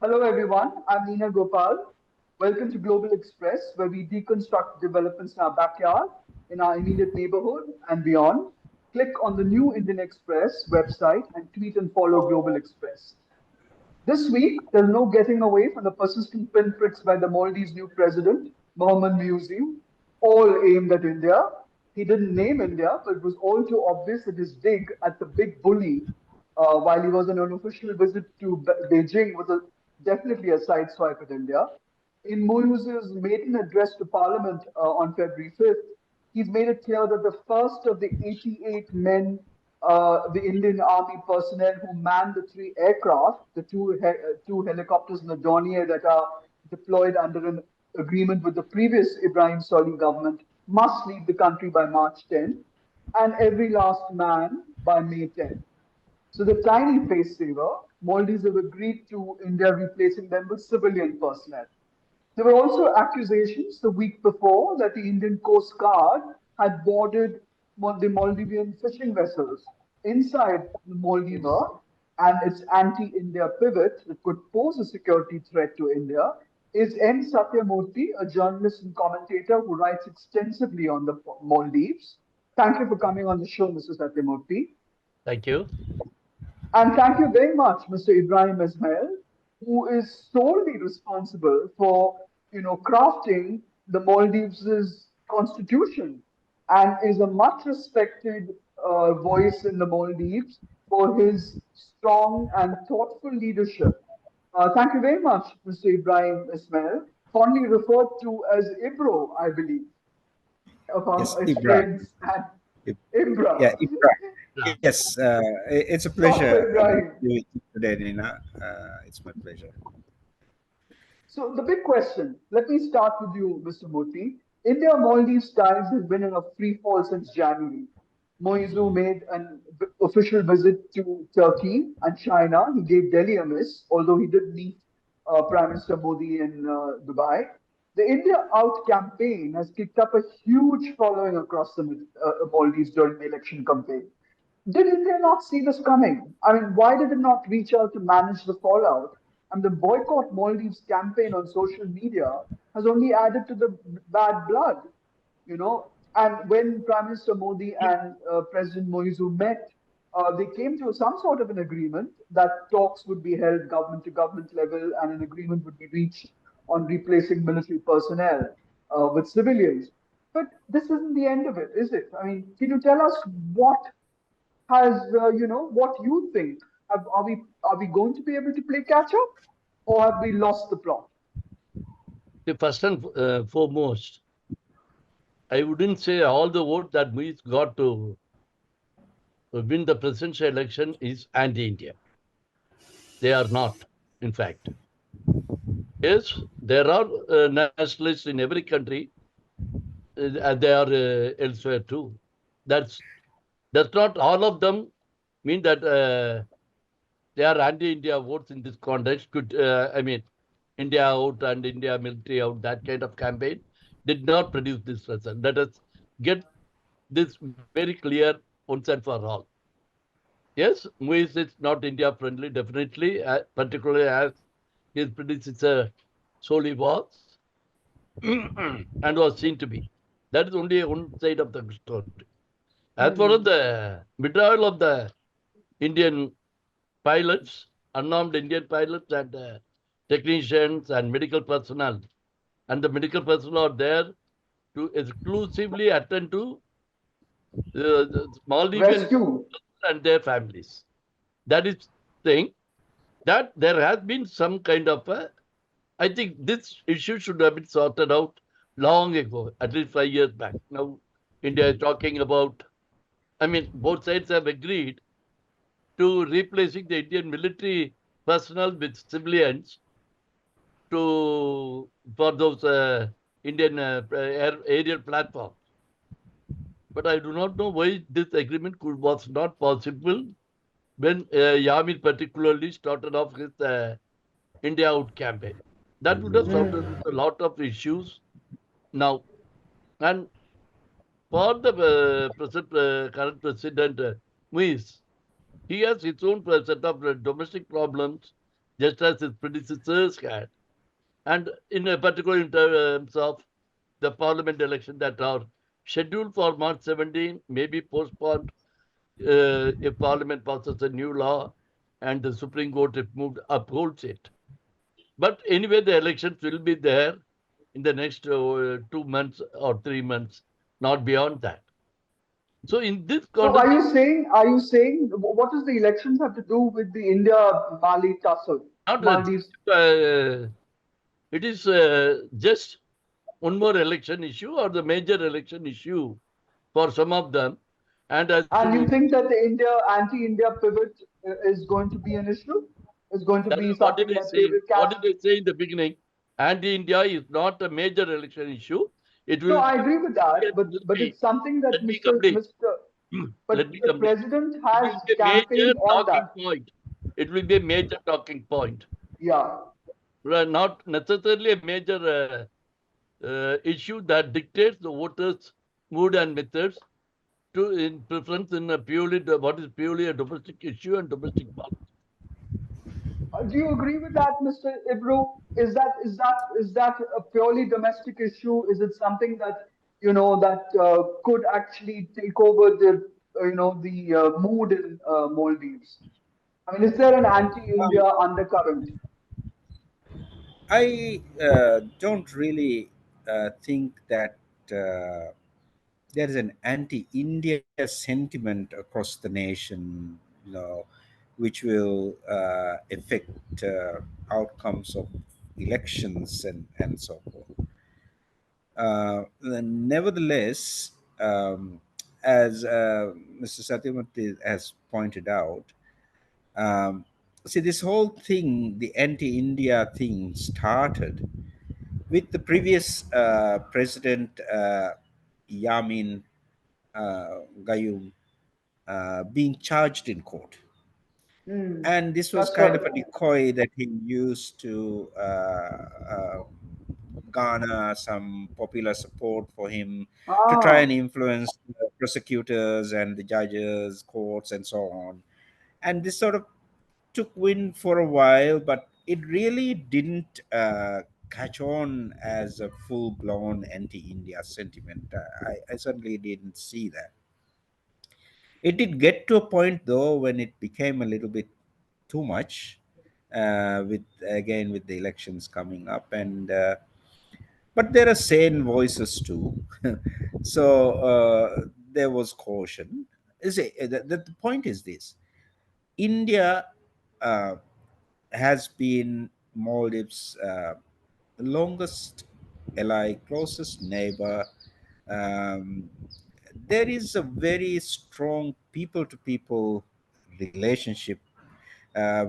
Hello, everyone. I'm Nina Gopal. Welcome to Global Express, where we deconstruct developments in our backyard, in our immediate neighborhood, and beyond. Click on the new Indian Express website and tweet and follow Global Express. This week, there's no getting away from the persistent pinpricks by the Maldives' new president, Mohammed Muizzu, all aimed at India. He didn't name India, but it was all too obvious that his dig at the big bully while he was on an official visit to Beijing was definitely a sideswipe at India. In Muizzu's maiden address to Parliament on February 5th, he's made it clear that the first of the 88 men, the Indian Army personnel who manned the three aircraft, the two helicopters and the Dornier that are deployed under an agreement with the previous Ibrahim Solih government, must leave the country by March 10th, and every last man by May 10th. So the tiny face saver, Maldives have agreed to India replacing them with civilian personnel. There were also accusations the week before that the Indian Coast Guard had boarded the Maldivian fishing vessels inside the Maldives and its anti-India pivot that could pose a security threat to India is N. Satyamurthy, a journalist and commentator who writes extensively on the Maldives. Thank you for coming on the show, Mr. Satyamurthy. Thank you. And thank you very much, Mr. Ibrahim Ismail, who is solely responsible for, crafting the Maldives' constitution and is a much respected voice in the Maldives for his strong and thoughtful leadership. Thank you very much, Mr. Ibrahim Ismail, fondly referred to as Ibro, I believe, Yes, of his Ibrahim. friends and Ib- Ibra. Yeah, Ibrahim. Yeah. Yes, it's a Dr. pleasure Ibrahim. to be with you today, Nina. It's my pleasure. So the big question, let me start with you, Mr. Murthy. India-Maldives ties has been in a free fall since January. Muizzu made an official visit to Turkey and China. He gave Delhi a miss, although he did meet Prime Minister Modi in Dubai. The India Out campaign has kicked up a huge following across the Maldives during the election campaign. Did India not see this coming? I mean, why did it not reach out to manage the fallout? And the boycott Maldives campaign on social media has only added to the bad blood, you know. And when Prime Minister Modi and President Muizzu met, they came to some sort of an agreement that talks would be held government to government level and an agreement would be reached on replacing military personnel with civilians. But this isn't the end of it, is it? I mean, can you tell us what has what you think? Are we going to be able to play catch up, or have we lost the plot? The first and foremost, I wouldn't say all the vote that we got to win the presidential election is anti-India. They are not, in fact. Yes, there are nationalists in every country, and they are elsewhere too. That's not all of them mean that they are anti-India votes in this context. India out and India military out, that kind of campaign did not produce this result. Let us get this very clear once and for all. Yes, Muiz is not India friendly, definitely, particularly as his predecessor Soli was and was seen to be. That is only one side of the story. As far as the withdrawal of the Indian pilots, unarmed Indian pilots and technicians and medical personnel, and the medical personnel are there to exclusively attend to the Maldivian Rescue. and their families. That is saying that there has been some kind of a, I think this issue should have been sorted out long ago, at least 5 years back. Now, India is talking about, both sides have agreed to replacing the Indian military personnel with civilians for those Indian aerial platforms. But I do not know why this agreement was not possible when Yamir particularly started off his India Out campaign. That would have solved a lot of issues now. And for the current president, Muiz, he has his own set of domestic problems just as his predecessors had. And in a particular in terms of the parliament election that are scheduled for March 17 may be postponed if parliament passes a new law and the Supreme Court, if moved, upholds it. But anyway, the elections will be there in the next 2 months or 3 months, not beyond that. So in this So context, are you saying, what does the elections have to do with the India-Mali tussle, not Maldives? it is just one more election issue or the major election issue for some of them. And as And you to think that the anti-India pivot is going to be an issue? Is going to be what did something I that say? will What catch? did I say in the beginning? Anti-India is not a major election issue. It No, will I agree with that, but be. it's something that Let me complete. Let but me the complete. president It has will be a major campaigned on talking that. point. It will be a major talking point. Yeah, Not necessarily a major issue that dictates the voters' mood and methods to in preference in a purely what is purely a domestic issue and domestic policy. do you agree with that, Mr. Ibru? Is that a purely domestic issue? Is it something that could actually take over the mood in Maldives? I mean, is there an anti-India Um, undercurrent? I don't really think that there is an anti-India sentiment across the nation, which will affect outcomes of elections and so forth. Nevertheless, as Mr. Satyamurthy has pointed out, um, see, this whole thing, the anti-India thing, started with the previous president, Yamin Gayoom, being charged in court. Hmm, And this was that's kind right. of a decoy that he used to garner some popular support for him, to try and Ah, influence the prosecutors and the judges, courts, and so on. And this sort of took wind for a while, but it really didn't catch on as a full blown anti India sentiment. I certainly didn't see that. It did get to a point, though, when it became a little bit too much, with again with the elections coming up, and but there are sane voices too. So there was caution. The point is this: India uh, has been Maldives' longest ally, closest neighbor. Um, there is a very strong people to people relationship,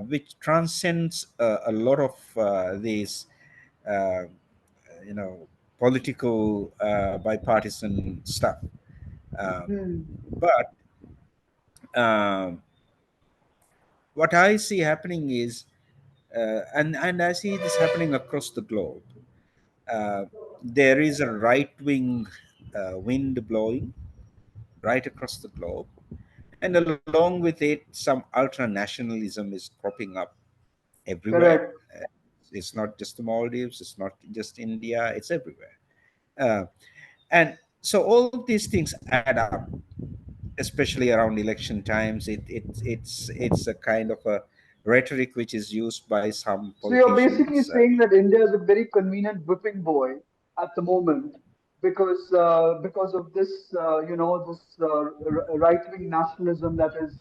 which transcends a lot of these, uh, you know, political bipartisan stuff. Um, hmm, but um, what I see happening is, and I see this happening across the globe. Uh, there is a right wing wind blowing right across the globe, and along with it, some ultra nationalism is cropping up everywhere. correct. Uh, it's not just the Maldives, it's not just India, it's everywhere. Uh, and so all these things add up, especially around election times. It's a kind of a rhetoric which is used by some So you're basically politicians. saying that India is a very convenient whipping boy at the moment because of this right wing nationalism that is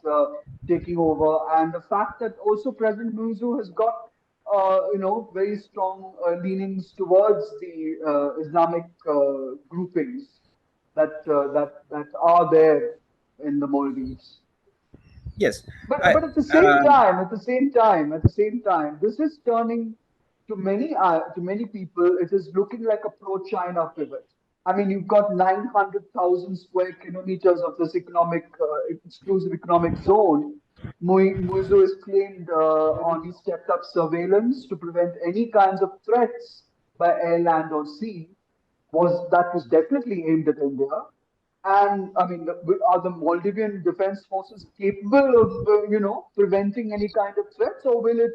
taking over, and the fact that also President Muizzu has got very strong leanings towards the Islamic groupings that are there in the Maldives. Yes, But I at the same time, this is turning to many people. It is looking like a pro-China pivot. I mean, you've got 900,000 square kilometers of this exclusive economic zone. Muizzu has claimed on he stepped up surveillance to prevent any kinds of threats by air, land, or sea. Was definitely aimed at India. And I mean, are the Maldivian defense forces capable of, preventing any kind of threats, or will it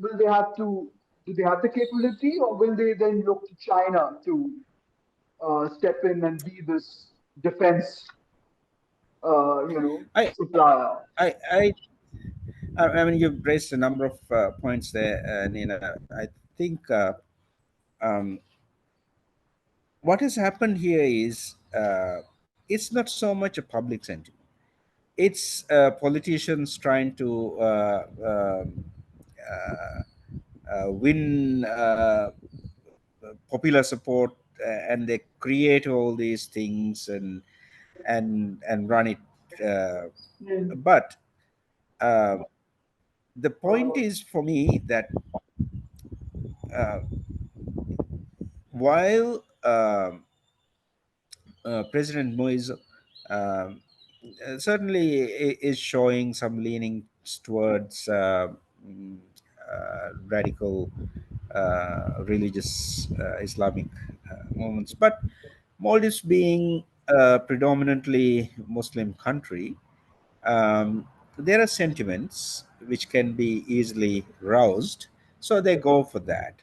will they have to, do they have the capability, or will they then look to China to step in and be this defense, I, supplier? I, I, I mean, you've raised a number of points there, Nina. I think um, what has happened here is it's not so much a public sentiment. It's politicians trying to win popular support, and they create all these things and run it. Uh, Mm. but uh, the point is for me that uh, while President Muizzu um, certainly is showing some leanings towards mm, radical religious Islamic movements. But Maldives being a predominantly Muslim country, there are sentiments which can be easily roused, so they go for that.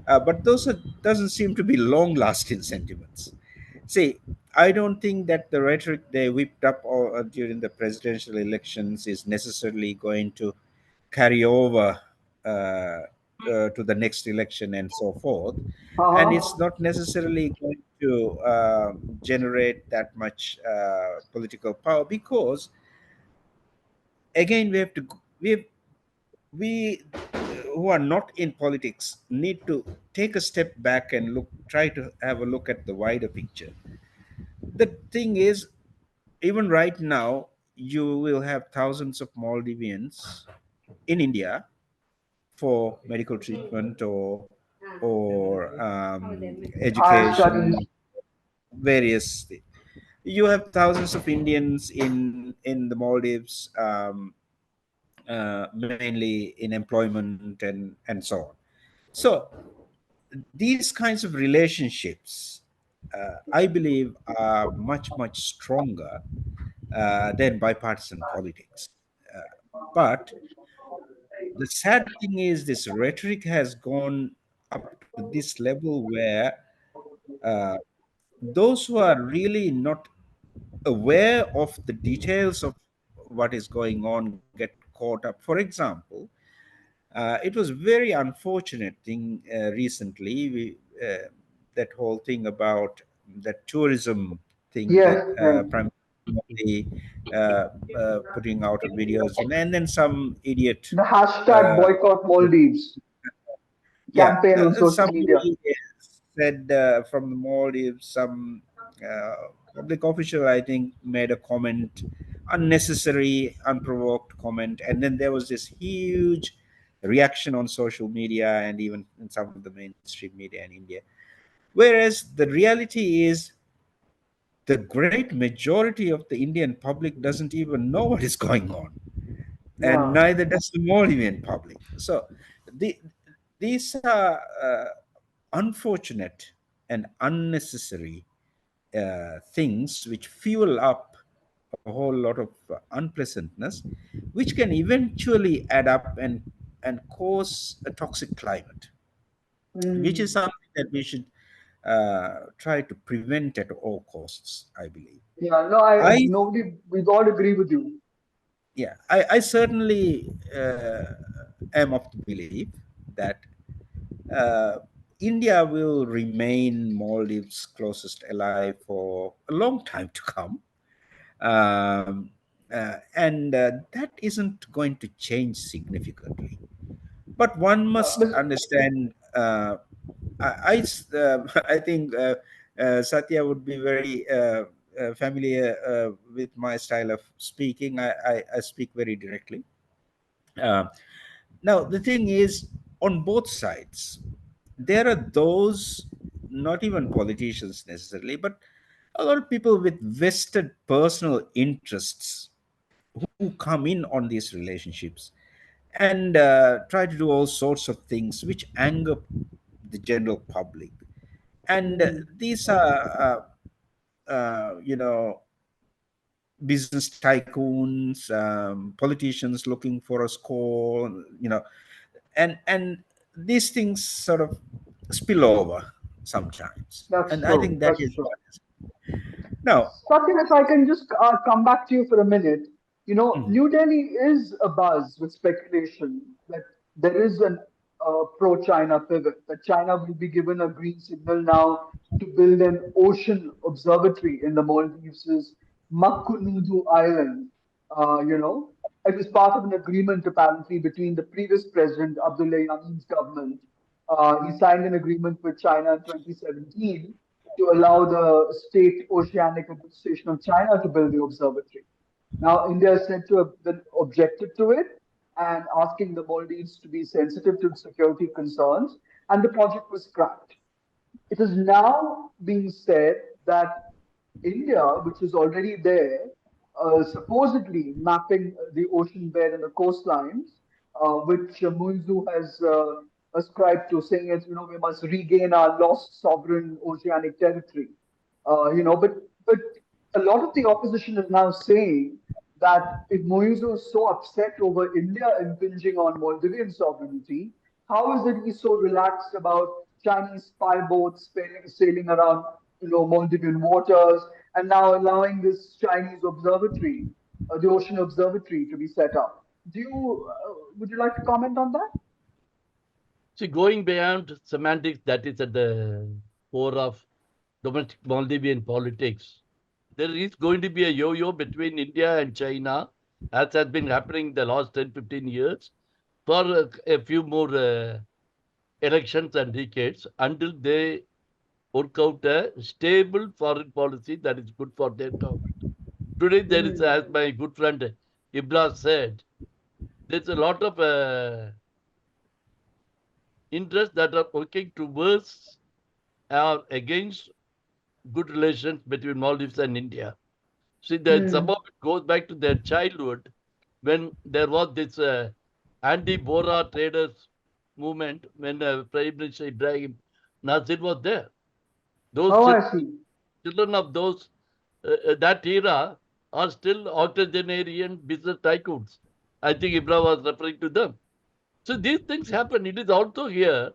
But those doesn't seem to be long-lasting sentiments. See, I don't think that the rhetoric they whipped up during the presidential elections is necessarily going to carry over to the next election and so forth. And it's Uh-huh. not necessarily going to generate that much political power, because again we have to we who are not in politics need to take a step back and try to have a look at the wider picture. The thing is, even right now, you will have thousands of Maldivians in India for medical treatment or Higher studies. education, various things. You have thousands of Indians in the Maldives, mainly in employment and so on. So these kinds of relationships, I believe, are much stronger than bipartisan politics. Uh, but the sad thing is, this rhetoric has gone up to this level where uh, those who are really not aware of the details of what is going on get caught up. For example, it was very unfortunate thing recently. That whole thing about that tourism thing Yes, that yes. Prime Minister putting out videos, and then some idiot, The hashtag uh, boycott Maldives yeah, campaign on social media. somebody said from the Maldives, some uh, public official, I think, made a comment, unnecessary, unprovoked comment, and then there was this huge reaction on social media and even in some of the mainstream media in India. Whereas the reality is, the great majority of the Indian public doesn't even know what is going on, and Yeah. neither does the Maldivian public. So the, these are unfortunate and unnecessary things which fuel up a whole lot of unpleasantness, which can eventually add up and cause a toxic climate, which is Mm. something that we should try to prevent at all costs, I believe. Yeah. No, I nobody, we all agree with you. Yeah, I certainly am of the belief that India will remain Maldives' closest ally for a long time to come. Um, and that isn't going to change significantly. But one Yeah. must understand. I think Satya would be very familiar with my style of speaking. I speak very directly. Uh, Now, the thing is, on both sides, there are those, not even politicians necessarily, but a lot of people with vested personal interests who come in on these relationships and try to do all sorts of things which anger the general public. And Mm. these are, business tycoons, politicians looking for a score, and these things sort of spill over sometimes, That's and I think true. that That's is true. what is now. Satya, if I can just come back to you for a minute, Mhm. New Delhi is abuzz with speculation that there is an pro-China pivot, that China will be given a green signal now to build an ocean observatory in the Maldives' Makunudu Island. It was part of an agreement apparently between the previous president, Abdullah Yamin's government. He signed an agreement with China in 2017 to allow the State Oceanic Administration of China to build the observatory. Now, India is said to have been objected to it and asking the Maldives to be sensitive to security concerns, and the project was scrapped. It is now being said that India, which is already there, supposedly mapping the ocean bed and the coastlines, which Muizzu has ascribed to, saying as we must regain our lost sovereign oceanic territory. But a lot of the opposition is now saying that if Muizzu is so upset over India impinging on Maldivian sovereignty, how is it he's so relaxed about Chinese spy boats sailing around, Maldivian waters, and now allowing this Chinese observatory, the ocean observatory, to be set up? Would you like to comment on that? See, going beyond semantics, that is at the core of domestic Maldivian politics. There is going to be a yo-yo between India and China, as has been happening the last 10, 15 years, for a few more elections and decades until they work out a stable foreign policy that is good for their government. Today, there is, as my good friend Ibrahim said, there's a lot of interests that are working towards or against good relations between Maldives and India. See, that some of it goes back to their childhood when there was this anti-Bora traders movement when Prime Minister Ibrahim Nasir was there. Those Oh, I children, see. children of those that era are still octogenarian business tycoons. I think Ibrahim was referring to them. So these things happen. It is also here.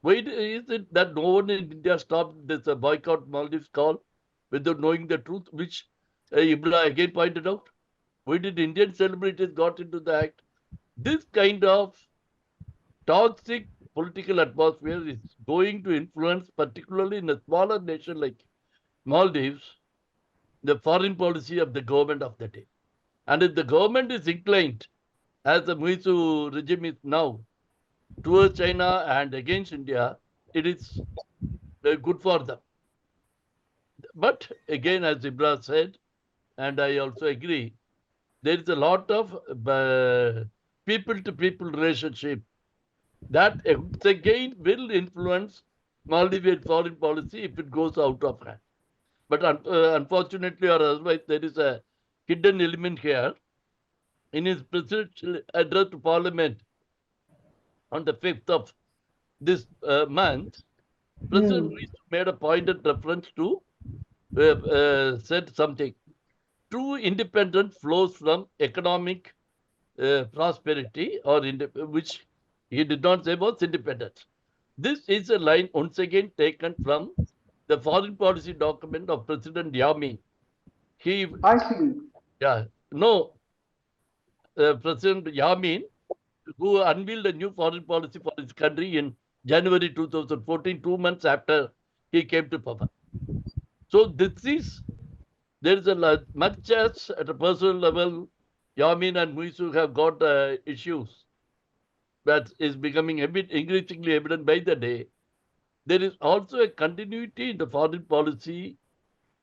Why is it that no one in India stopped this boycott Maldives call without knowing the truth, which Ibrahim again pointed out? Why did Indian celebrities got into the act? This kind of toxic political atmosphere is going to influence, particularly in a smaller nation like Maldives, the foreign policy of the government of the day. And if the government is inclined, as the Muizzu regime is now, towards China and against India, it is good for them. But again, as Ibrahim said, and I also agree, there is a lot of people to people relationship that again will influence Maldivian foreign policy if it goes out of hand. But unfortunately or otherwise, there is a hidden element here. In his presidential address to Parliament on the 5th of this month, President Hmm. Muizzu made a pointed reference to, said something. True independence flows from economic prosperity, or which he did not say was independence. This is a line once again taken from the foreign policy document of President Yamin. He, I see. yeah, no, President Yamin, who unveiled a new foreign policy for his country in January 2014, 2 months after he came to power. So this is, there is a lot, much as at a personal level, Yamin and Muizzu have got issues that is becoming a bit increasingly evident by the day. There is also a continuity in the foreign policy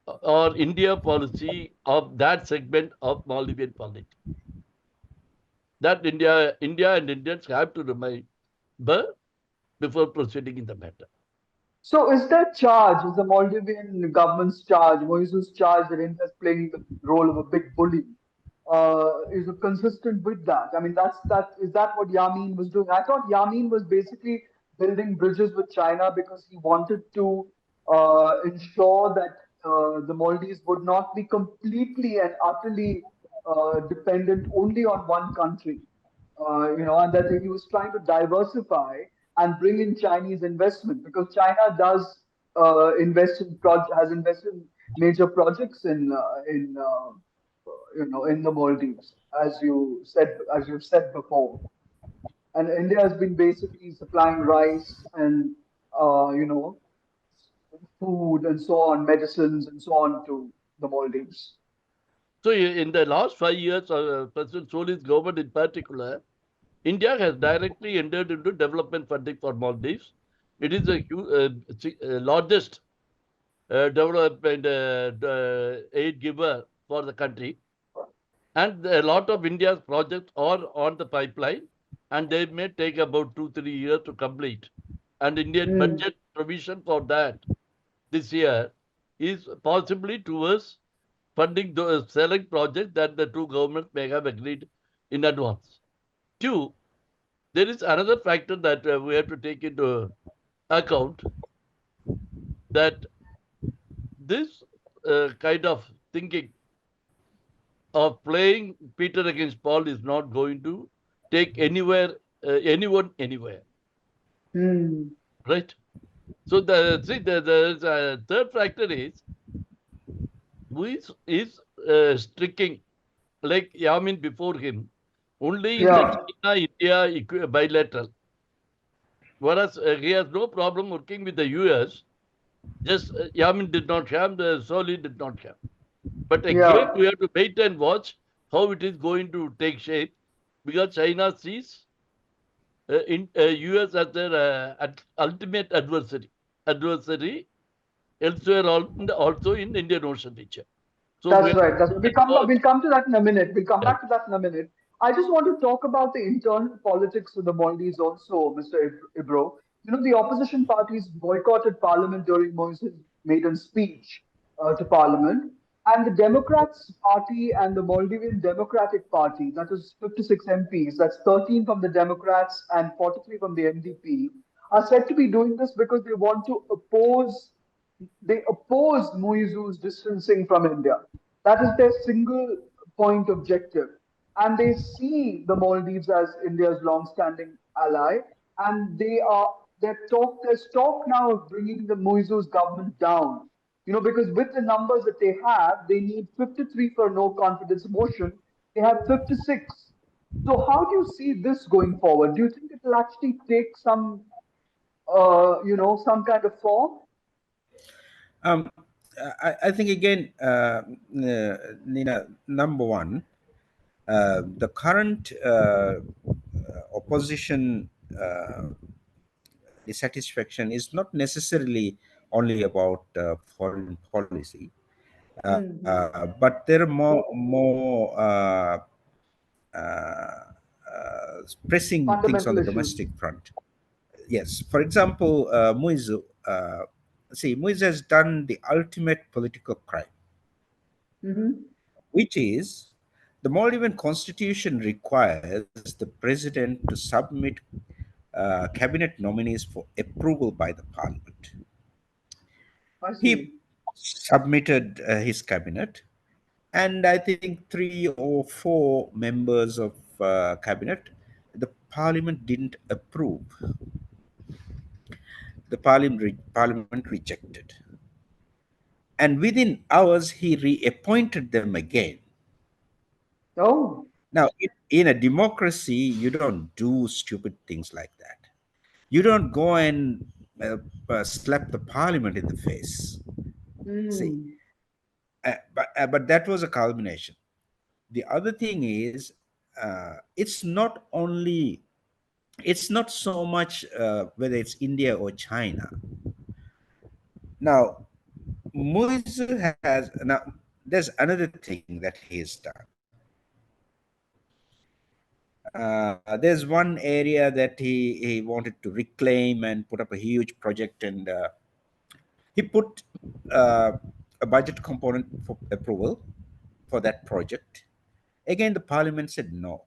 or India policy of that segment of Maldivian politics. That India and Indians have to remember before proceeding in the matter. So, is that charge, is the Maldivian government's charge, Moizu's charge that India is playing the role of a big bully, is it consistent with that? I mean, is that what Yamin was doing? I thought Yamin was basically building bridges with China because he wanted to ensure that the Maldives would not be completely and utterly dependent only on one country. and that he was trying to diversify and bring in Chinese investment because China does has invested in major projects in the Maldives, as you've said before, and India has been basically supplying rice and you know food and so on, medicines and so on to the Maldives. So in the last 5 years, President Solih's government in particular, India has directly entered into development funding for Maldives. It is the largest development aid giver for the country. And a lot of India's projects are on the pipeline, and they may take about 2-3 years to complete. And Indian Hmm. budget provision for that this year is possibly towards funding those select projects that the two governments may have agreed in advance. Two, there is another factor that we have to take into account that this kind of thinking of playing Peter against Paul is not going to take anyone anywhere, Hmm. right? So the third factor is who is striking like Yamin before him only in the Yeah, China-India bilateral, whereas he has no problem working with the US. Just Yamin did not have, the Soli did not have. But again, yeah. we have to wait and watch how it is going to take shape because China sees in US as their ultimate adversary elsewhere also in Indian Ocean region. So we That's have right. That's to watch. we'll come to that in a minute. We'll come Yeah. back to that in a minute. I just want to talk about the internal politics of the Maldives also, Mr. Ibro. The opposition parties boycotted parliament during Moise's maiden speech to parliament, and the Democrats Party and the Maldivian Democratic Party, that is 56 MPs, that's 13 from the Democrats and 43 from the NDP, are said to be doing this because they oppose Muizzu's distancing from India. That is their single point objective. And they see the Maldives as India's long-standing ally. And there's talk now of bringing the Muizzu's government down. Because with the numbers that they have, they need 53 for no confidence motion. They have 56. So how do you see this going forward? Do you think it will actually take some kind of form? Um, I think again, Nina, number one, the current opposition dissatisfaction is not necessarily only about foreign policy, but there are more pressing things on Fundamental the issues. domestic front. Yes, for example, Muizzu. Muizzu has done the ultimate political crime, Hmm. which is the Maldivian constitution requires the president to submit cabinet nominees for approval by the parliament. I He see. submitted his cabinet, and I think 3 or 4 members of cabinet, the parliament didn't approve. The parliament rejected, and within hours he reappointed them again. Oh. Now, in a democracy, you don't do stupid things like that. You don't go and slap the parliament in the face. See, Hmm. but that was a culmination. The other thing is, it's not so much whether it's India or China. Now, Muizu has now. There's another thing that he's done. There's one area that he wanted to reclaim and put up a huge project, and he put uh, a budget component for approval for that project. Again, the parliament said no,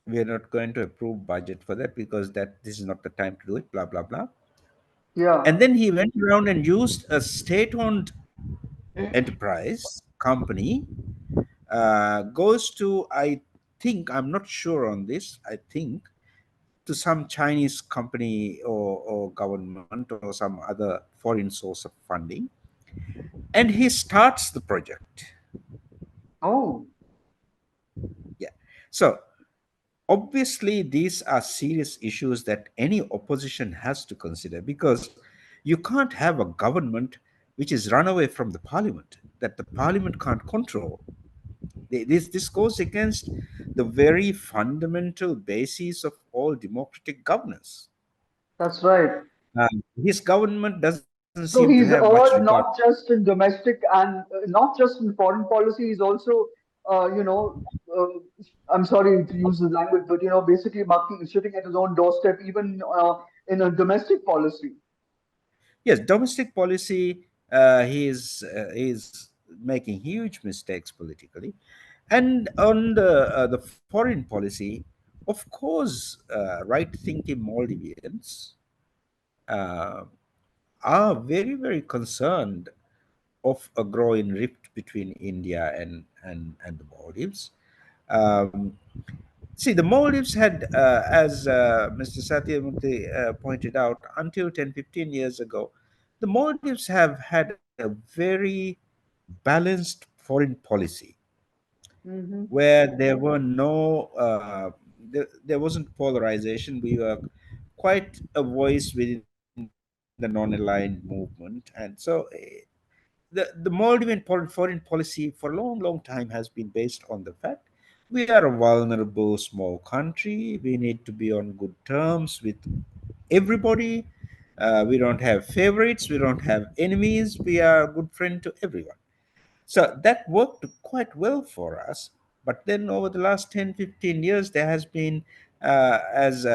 we are not going to approve budget for that because that this is not the time to do it. Blah blah blah. Yeah. And then he went around and used a state-owned enterprise company. Goes to I think, I'm not sure on this, I think to some Chinese company or government or some other foreign source of funding, and he starts the project. Oh, Yeah. So obviously, these are serious issues that any opposition has to consider, because you can't have a government which is run away from the parliament, that the parliament can't control. This goes against the very fundamental basis of all democratic governance. that's right. His government doesn't seem to have So much he's regard. erred not just in domestic and not just in foreign policy. He's also, uh, you know, uh, I'm sorry to use the language, but basically sitting at his own doorstep, even in a domestic policy. Yes, domestic policy. He's making huge mistakes politically, and on the foreign policy, of course, right-thinking Maldivians uh, are very concerned of a growing rift between India and the Maldives. Um, See, the Maldives had, as Mr. Satyamurthy pointed out, until 10, 15 years ago, the Maldives have had a very balanced foreign policy Hmm. where there were no, there wasn't polarization. We were quite a voice within the non-aligned movement. And so the Maldivian foreign policy for a long time has been based on the fact we are a vulnerable small country. We need to be on good terms with everybody. We don't have favorites. We don't have enemies. We are a good friend to everyone. So that worked quite well for us. But then over the last 10, 15 years, there has been, as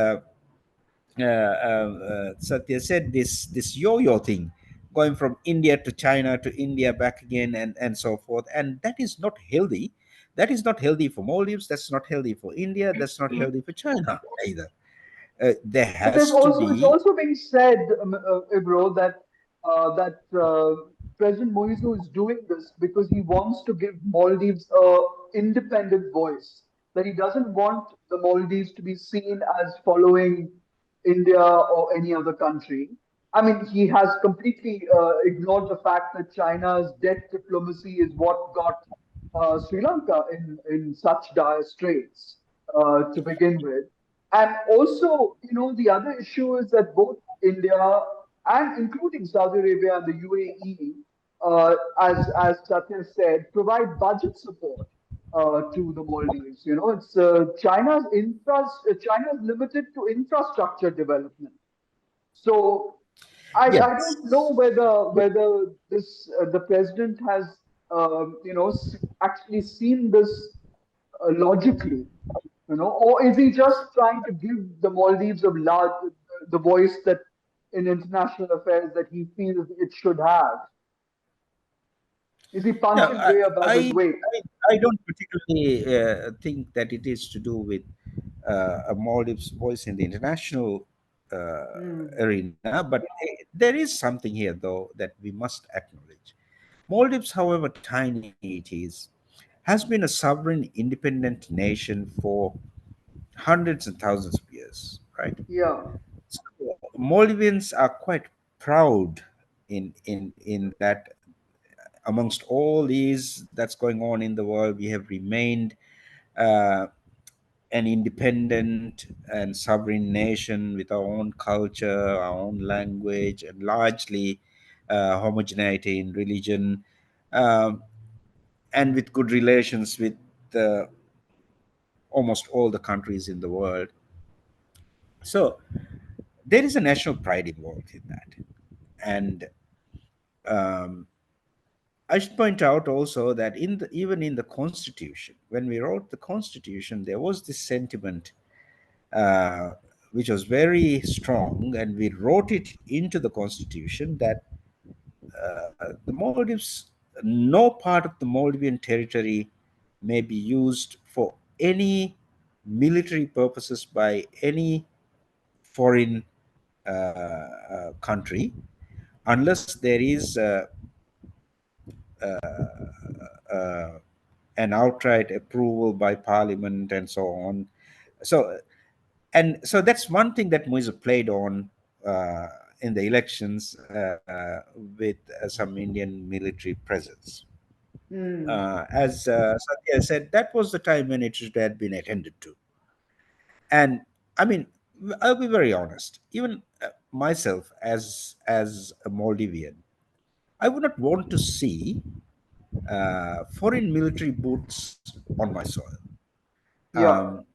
Satya said, this yo-yo thing, going from India to China to India back again, and so forth, and that is not healthy. That is not healthy for Maldives. That's not healthy for India. That's not healthy for China either. There But has to it's be. also being said, Ibro, that President Moizu is doing this because he wants to give Maldives a independent voice. That he doesn't want the Maldives to be seen as following India or any other country. I mean, he has completely ignored the fact that China's debt diplomacy is what got Sri Lanka in such dire straits to begin with. And also, the other issue is that both India and including Saudi Arabia and the UAE, as Satya said, provide budget support to the Maldives. It's China's limited to infrastructure development. So I don't know Yes. whether this the president has actually seen this logically, or is he just trying to give the Maldives of large the voice that in international affairs that he feels it should have? Is he No, punching way above his weight? I don't particularly think that it is to do with a Maldives voice in the international Hmm. arena, but there is something here, though, that we must acknowledge. Maldives, however tiny it is, has been a sovereign, independent nation for hundreds and thousands of years, right? Yeah. So Maldivians are quite proud in that amongst all these that's going on in the world, we have remained uh, an independent and sovereign nation with our own culture, our own language, and largely homogeneity in religion, um, and with good relations with uh, almost all the countries in the world. So there is a national pride involved in that. And um, I should point out also that even in the Constitution, when we wrote the Constitution, there was this sentiment uh, which was very strong, and we wrote it into the Constitution that the Maldives, no part of the Maldivian territory may be used for any military purposes by any foreign country unless there is an outright approval by parliament and so on. So so that's one thing that Muizzu played on uh, in the elections with some Indian military presence. Hmm. As Satya said, that was the time when it should have been attended to. And I mean, I'll be very honest. Even myself, as a Maldivian, I would not want to see foreign military boots on my soil. Yeah. Um,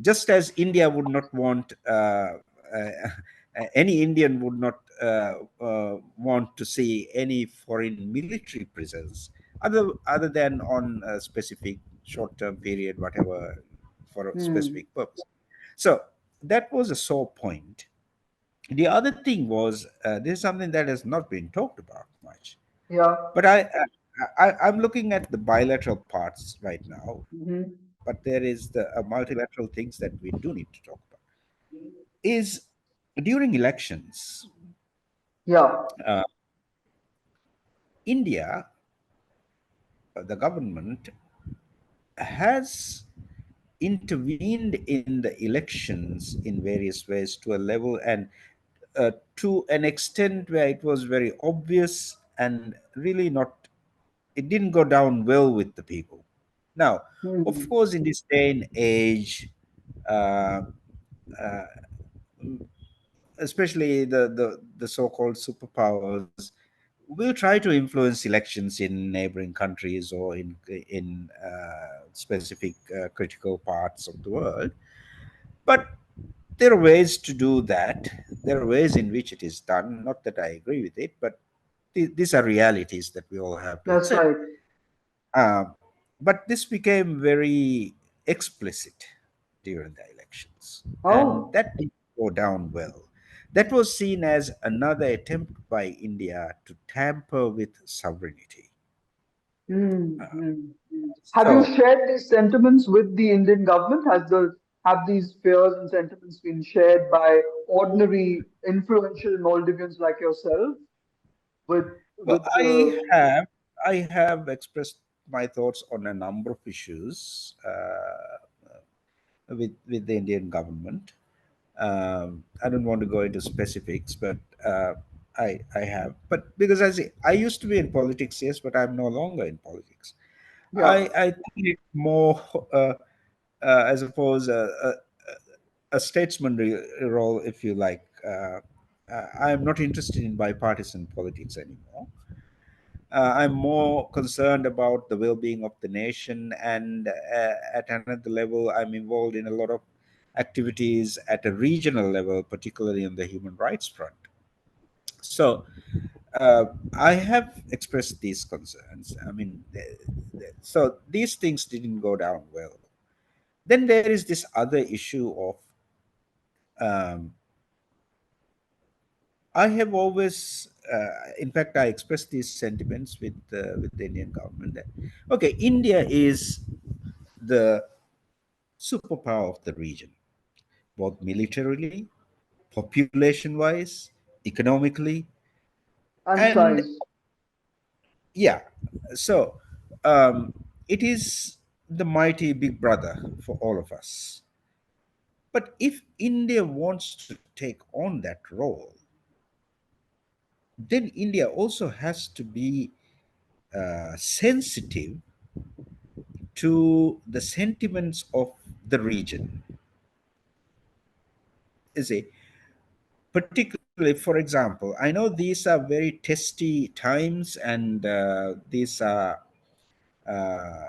just as India would not want any Indian would not want to see any foreign military presence other than on a specific short-term period, whatever, for a Hmm. specific purpose. So that was a sore point. The other thing was this is something that has not been talked about much, Yeah. but I'm looking at the bilateral parts right now, Hmm. but there is the multilateral things that we do need to talk about. Is during elections, Yeah. uh, India, the government has intervened in the elections in various ways to a level and to an extent where it was very obvious and really not, it didn't go down well with the people. Now, of Hmm. course, in this day and age, uh, uh, especially the so-called superpowers, will try to influence elections in neighboring countries or in specific critical parts of the world. But there are ways to do that. There are ways in which it is done. Not that I agree with it, but these are realities that we all have to That's accept. right. Um, but this became very explicit during the elections, and Oh. that didn't go down well. That was seen as another attempt by India to tamper with sovereignty. Hmm. Uh, Hmm. Have you so, shared these sentiments with the Indian government? Have these fears and sentiments been shared by ordinary influential Maldivians like yourself with well, with the I have expressed my thoughts on a number of issues with the Indian government. I don't want to go into specifics, but uh, I have. But because I used to be in politics, yes, but I'm no longer in politics. yeah. I think it's more, I suppose, a statesman role, if you like. I am not interested in bipartisan politics anymore. I'm more concerned about the well-being of the nation, and at another level, I'm involved in a lot of activities at a regional level, particularly on the human rights front. So I have expressed these concerns. I mean, so these things didn't go down well. Then there is this other issue of um, I have always, in fact, I expressed these sentiments with the Indian government that okay, India is the superpower of the region, both militarily, population-wise, economically, And and size. yeah. So um, it is the mighty big brother for all of us. But if India wants to take on that role, then India also has to be sensitive to the sentiments of the region. You see, particularly, for example, I know these are very testy times, and these are uh,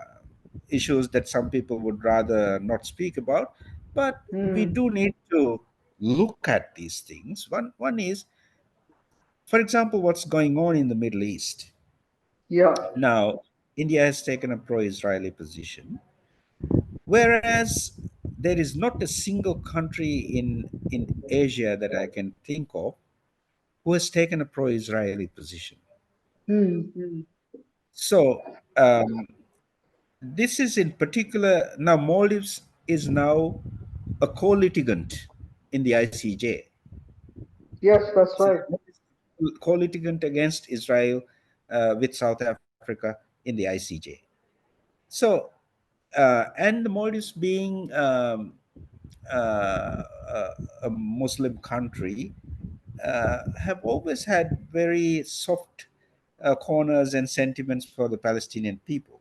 issues that some people would rather not speak about, but we Hmm. do need to look at these things. One is, for example, what's going on in the Middle East. Yeah. Now, India has taken a pro-Israeli position, whereas there is not a single country in Asia that I can think of who has taken a pro-Israeli position. Hmm. Hmm. So this is in particular now Maldives is now a co-litigant in the ICJ. Yes, that's So right. co-litigant against Israel with South Africa in the ICJ. So, and the Maldives being a Muslim country, have always had very soft corners and sentiments for the Palestinian people.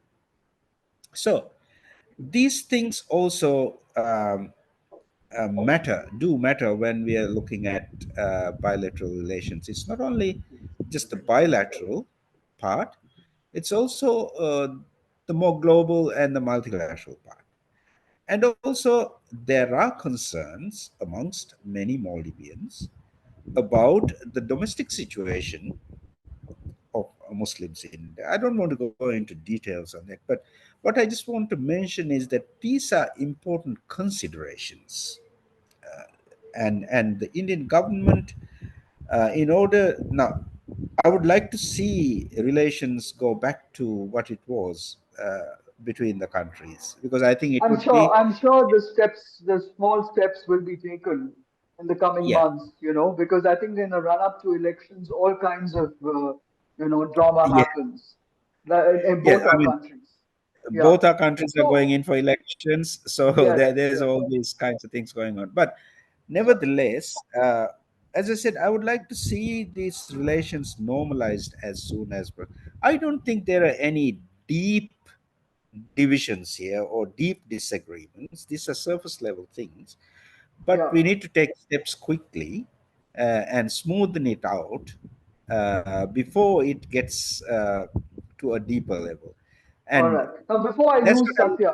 So, these things also do matter when we are looking at bilateral relations. It's not only just the bilateral part, it's also the more global and the multilateral part. And also, there are concerns amongst many Maldivians about the domestic situation of Muslims in India. I don't want to go into details on that, but what I just want to mention is that these are important considerations. And the Indian government, in order now, I would like to see relations go back to what it was between the countries, because I think it would be, I'm sure the small steps will be taken in the coming yeah, months, because I think in the run up to elections, all kinds of, drama yeah, happens in yeah. both I our mean, countries. Yeah. both our countries are going So, in for elections, so yes, there's yes, all these kinds of things going on. But yeah, nevertheless, as I said, I would like to see these relations normalized as soon as possible. I don't think there are any deep divisions here or deep disagreements. These are surface level things, but yeah. we need to take steps quickly and smoothen it out before it gets to a deeper level. All And right. Now, before I that's lose what I would, Satya,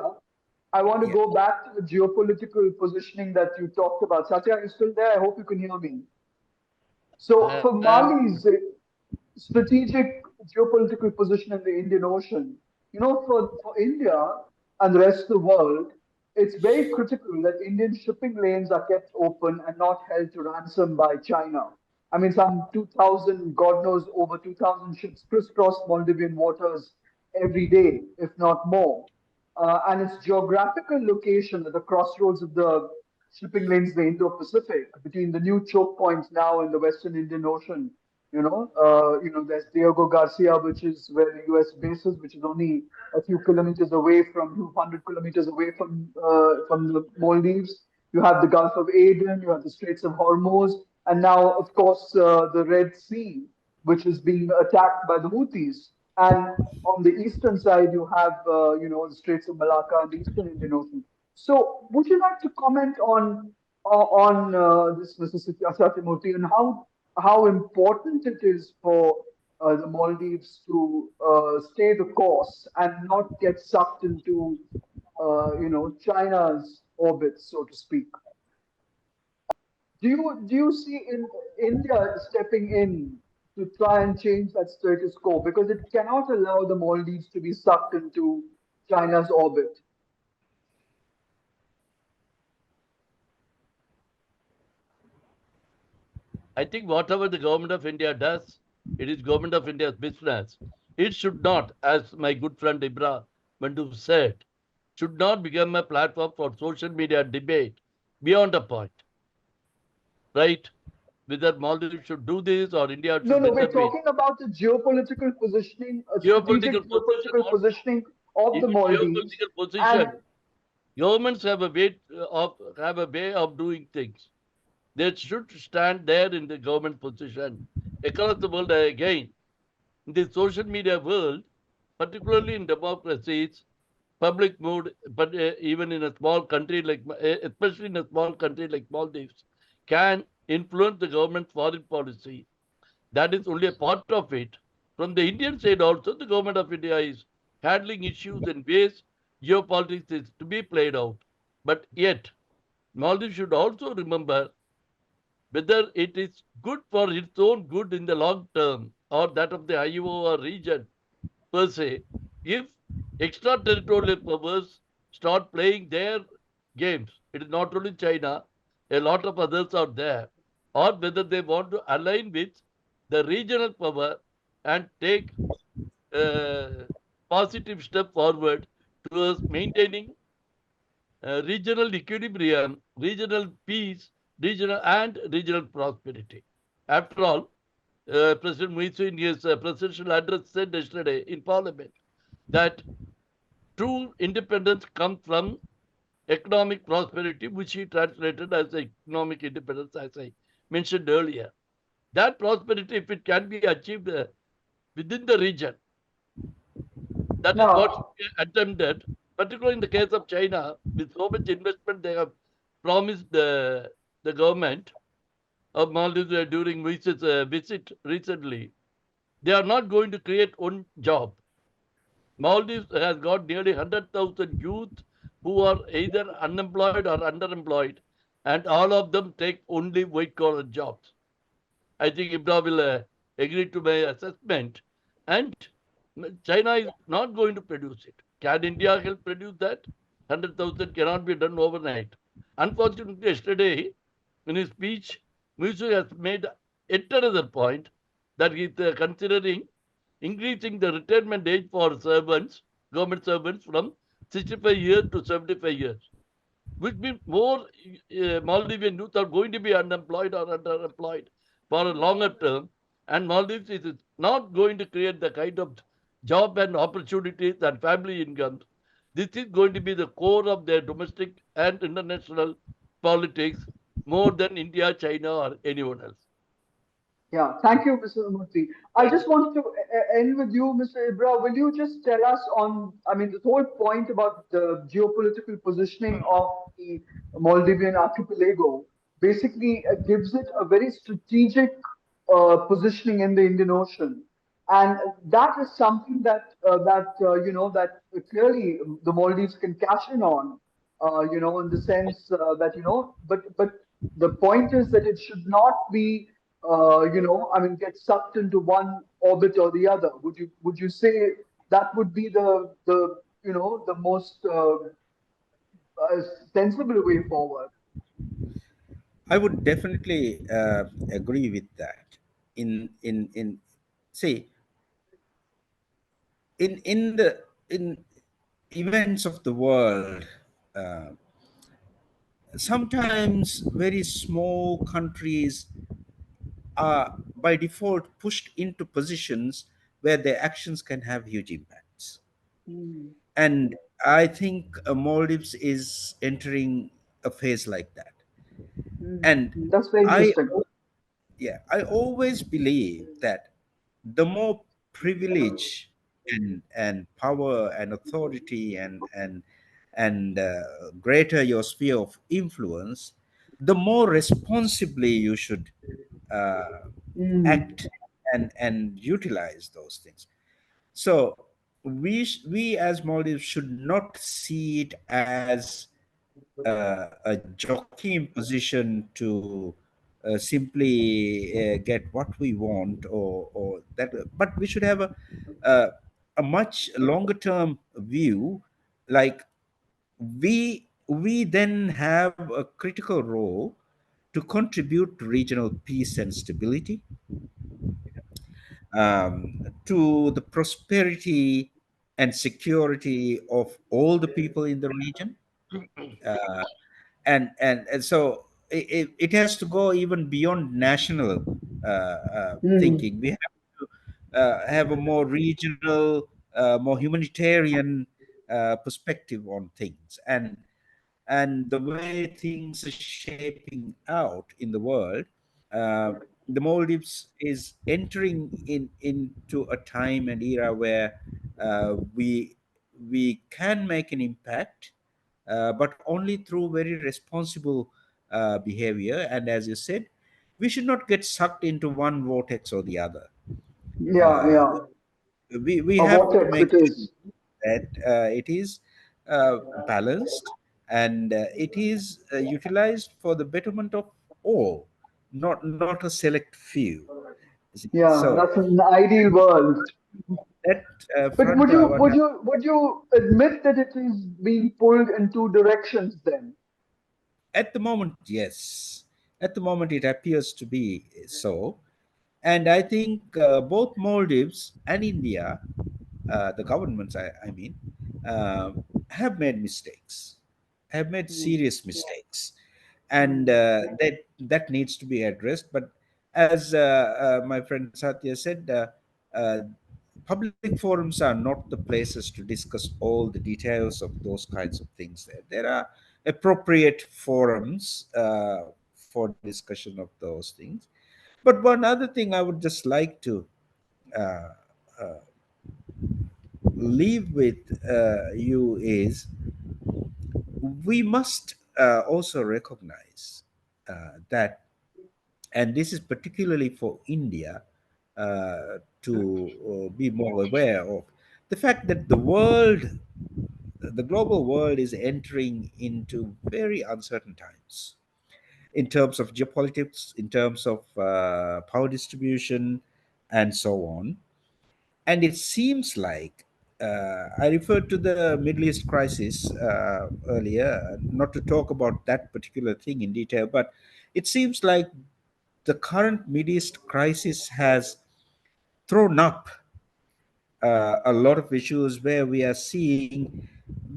I want to yeah. go back to the geopolitical positioning that you talked about. Satya, are you still there? I hope you can hear me. So, for Um, Mali's strategic geopolitical position in the Indian Ocean, for India and the rest of the world, it's very critical that Indian shipping lanes are kept open and not held to ransom by China. I mean, some 2,000, God knows, over 2,000 ships crisscross Maldivian waters every day, if not more. And its geographical location at the crossroads of the shipping lanes in the Indo-Pacific, between the new choke points now in the Western Indian Ocean. There's Diego Garcia, which is where the U.S. base is, which is only a few kilometers away from, a few hundred kilometers away from the Maldives. You have the Gulf of Aden, you have the Straits of Hormuz, and now, of course, the Red Sea, which is being attacked by the Houthis. And on the eastern side, you have, the Straits of Malacca and the Eastern Indian Ocean. So, would you like to comment on this, Mr. Satyamurthy, and how important it is for the Maldives to stay the course and not get sucked into, China's orbit, so to speak? Do you see in India stepping in to try and change that status quo, because it cannot allow the Maldives to be sucked into China's orbit? I think whatever the government of India does, it is government of India's business. It should not, as my good friend Ibrahim said, should not become a platform for social media debate beyond a point, right? Whether Maldives should do this or India No, should no, we're intervene. talking about the geopolitical positioning, a Geopolitical strategic position geopolitical also. positioning of the Even Maldives. geopolitical And position, governments have a way of doing things. They should stand there in the government position across the world again. In the social media world, particularly in democracies, public mood, but even in a small country like, especially in a small country like Maldives, can influence the government's foreign policy. That is only a part of it. From the Indian side also, the government of India is handling issues in ways geopolitics is to be played out. But yet, Maldives should also remember whether it is good for its own good in the long term or that of the IUO or region per se, if extraterritorial powers start playing their games. It is not only China, a lot of others are there, or whether they want to align with the regional power and take a positive step forward towards maintaining regional equilibrium, regional peace, regional prosperity. After all, President Muizzu in his presidential address said yesterday in Parliament that True independence comes from economic prosperity, which he translated as economic independence, as I mentioned earlier. That prosperity, if it can be achieved within the region, that is what Now, should be attempted, particularly in the case of China, with so much investment they have promised the government of Maldives during visit recently. They are not going to create one job. Maldives has got nearly 100,000 youth who are either unemployed or underemployed, and all of them take only white collar jobs. I think Ibra will agree to my assessment. And China is not going to produce it. Can India help produce that? 100,000 cannot be done overnight. Unfortunately, yesterday, in his speech, Muizzu has made yet another point that he is considering increasing the retirement age for servants, government servants, from 65 years to 75 years, which means more Maldivian youth are going to be unemployed or underemployed for a longer term. And Maldives is not going to create the kind of job and opportunities and family incomes. This is going to be the core of their domestic and international politics more than India, China, or anyone else. yeah, thank you, Mr. Murthy. I Thank just you. wanted to end with you, Mr. Ibra. Will you just tell us on, I mean, the whole point about the geopolitical positioning of the Maldivian archipelago basically gives it a very strategic positioning in the Indian Ocean. And that is something that clearly the Maldives can cash in on, in the sense but the point is that it should not be, I mean, get sucked into one orbit or the other. Would you say that would be the most sensible way forward? I would definitely agree with that. In see, in events of the world, uh, sometimes very small countries are by default pushed into positions where their actions can have huge impacts. Mm, And I think Maldives is entering a phase like that. And that's very I, interesting. yeah, I always believe that the more privilege and power and authority and greater your sphere of influence, the more responsibly you should uh, Mm, act and utilize those things. So we as Maldives should not see it as a jockeying position to simply get what we want, or that, but we should have a, a much longer term view. Like we then have a critical role to contribute to regional peace and stability, to the prosperity and security of all the people in the region. Uh, and so it has to go even beyond national mm, thinking. We have to have a more regional, more humanitarian perspective on things, and the way things are shaping out in the world. uh, the Maldives is entering into a time and era where we can make an impact, but only through very responsible behavior. And as you said, we should not get sucked into one vortex or the other. yeah, Uh, yeah. we A have to vortex make it sure is. that it is balanced, and it is utilized for the betterment of all, not a select few. See, Yeah, so that's an ideal world. that But front, what would you admit that it is being pulled in two directions then? at the moment, yes, at the moment it appears to be so. And I think both Maldives and India, the governments, I mean, uh, have made mistakes, have made Hmm. serious mistakes, and Hmm. that needs to be addressed. But as my friend Satya said, uh, public forums are not the places to discuss all the details of those kinds of things. There are appropriate forums for discussion of those things. But one other thing I would just like to uh, uh, leave with you is we must also recognize that, and this is particularly for India to be more aware of, the fact that the global world is entering into very uncertain times in terms of geopolitics, in terms of power distribution, and so on. And it seems like I referred to the Middle East crisis earlier, not to talk about that particular thing in detail, but it seems like the current Middle East crisis has thrown up a lot of issues where we are seeing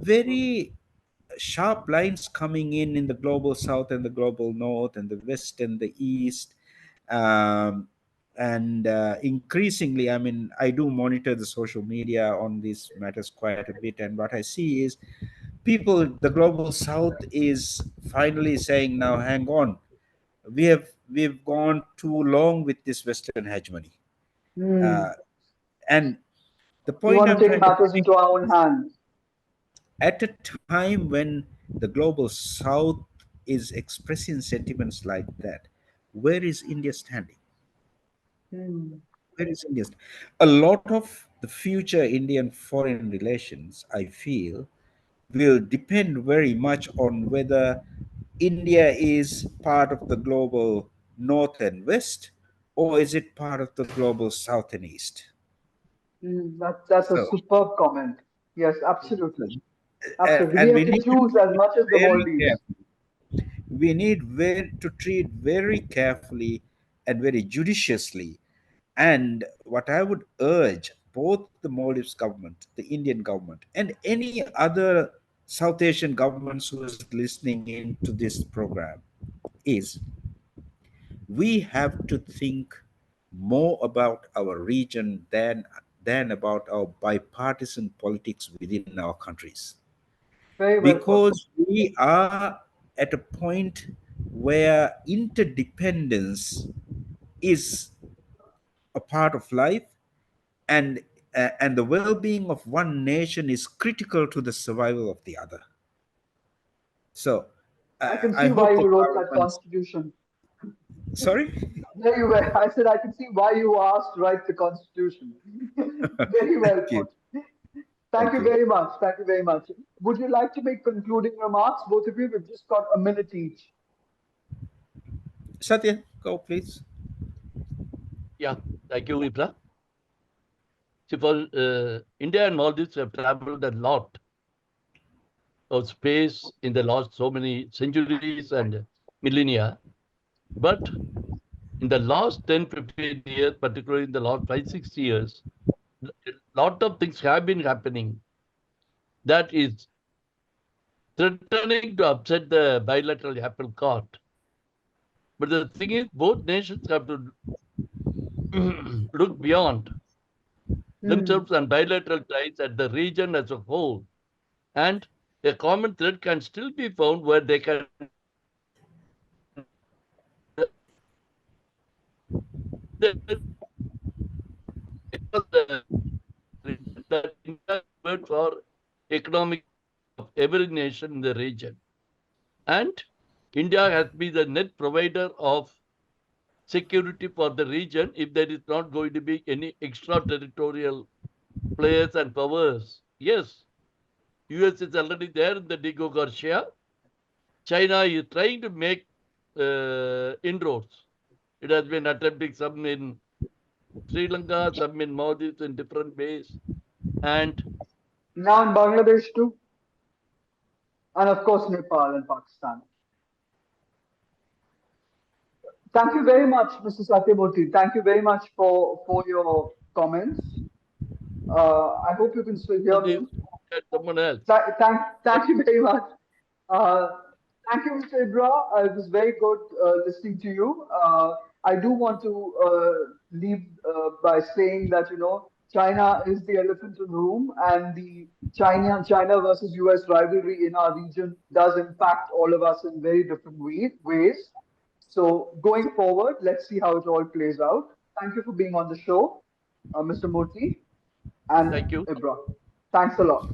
very sharp lines coming in the global south and the global north and the west and the east. um, and increasingly, I mean, I do monitor the social media on these matters quite a bit, and what I see is people, the global south is finally saying, now hang on, we've gone too long with this western hegemony. Hmm. uh, and the We point want I'm to take trying to matters make into our own is, hands. at a time when the global south is expressing sentiments like that, where is India standing? Hmm. Where is India? A lot of the future Indian foreign relations, I feel, will depend very much on whether India is part of the global north and west, or is it part of the global south and east. Hmm. That's a So, superb comment. Yes, absolutely. Absolutely. We and have we to need to choose as treat much as the very Maldives. carefully. We need to treat very carefully and very judiciously. And what I would urge both the Maldives government, the Indian government, and any other South Asian governments who is listening in to this program is, we have to think more about our region than about our bipartisan politics within our countries, Very well put. because we are at a point where interdependence is a part of life, and and the well-being of one nation is critical to the survival of the other. So I can I see why hope the you wrote that governments, constitution. sorry. Very well. I said I can see why you asked to write the constitution. Very well Thank you. put. Thank Thank you you. very much. Thank you very much. Would you like to make concluding remarks, both of you? We've just got a minute each. Satya, go please. Yeah, thank you, Ibra. See, for India and Maldives have traveled a lot of space in the last so many centuries and millennia. But in the last 10, 15 years, particularly in the last 5, 6 years, a lot of things have been happening that is threatening to upset the bilateral apple cart. But the thing is, both nations have to look beyond Hmm. themselves and bilateral ties at the region as a whole. And a common thread can still be found where they can that word for economic of every nation in the region. And India has been the net provider of security for the region if there is not going to be any extraterritorial players and powers. Yes, US is already there in the Digo Garcia. China is trying to make inroads. It has been attempting some in Sri Lanka, some in Maldives in different ways. And Now in Bangladesh too, and of course Nepal and Pakistan. Thank you very much, Mr. Satyamurthy. Thank you very much for your comments. I hope you can still hear me. someone else. Thank you very much. Uh, Thank you, Mr. Ibra. It was very good listening to you. I do want to leave by saying that, China is the elephant in the room, and the China versus US rivalry in our region does impact all of us in very different ways. So going forward, let's see how it all plays out. Thank you for being on the show, Mr. Murthy and Thank you. Ibra. Thanks a lot.